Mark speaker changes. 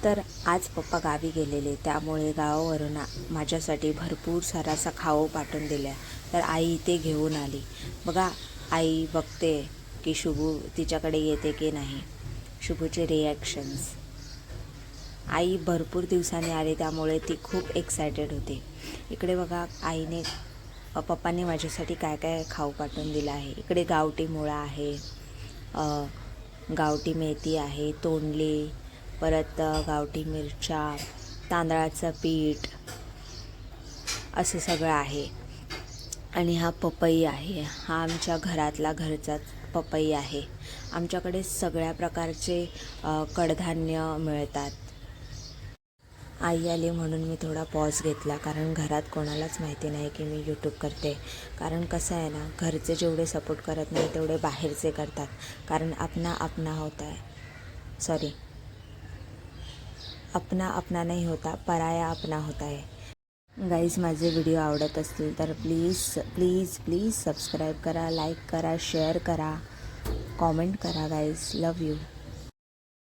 Speaker 1: तर आज पप्पा गावी गेलेले, त्यामुळे गावावरून माझ्यासाठी भरपूर सारासा खाऊ पाठवून दिल्या. तर आई ते घेऊन आली. बघा, आई बघते की शुभू तिच्याकडे येते की नाही. शुभूचे रिॲक्शन्स. आई भरपूर दिवसांनी आली, त्यामुळे ती खूप एक्सायटेड होती. इकडे बघा, पप्पांनी माझ्यासाठी काय काय खाऊ पाठवून दिलं आहे. इकडे गावठी मुळा आहे, गावठी मेथी आहे, तोंडली, परत गावठी मिरच्या, तांदळाचं पीठ, असं सगळं आहे. आणि हा पपई आहे. हा आमच्या घरचाच पपई आहे. आमच्याकडे सगळ्या प्रकारचे कडधान्य मिळतात. आई आली म्हणून मी थोडा पॉज घेतला, कारण घरात कोणालाच माहिती नाही की मी यूट्यूब करते. कारण कसं आहे ना, घरचे जेवढे सपोर्ट करत नाही तेवढे बाहेरचे करतात. कारण अपना अपना नहीं होता, पराया अपना होता है. गाईज, माझे व्हिडिओ आवडत असतील तर प्लीज सबस्क्राईब करा, लाईक करा, शेअर करा, कॉमेंट करा. Guys, love you.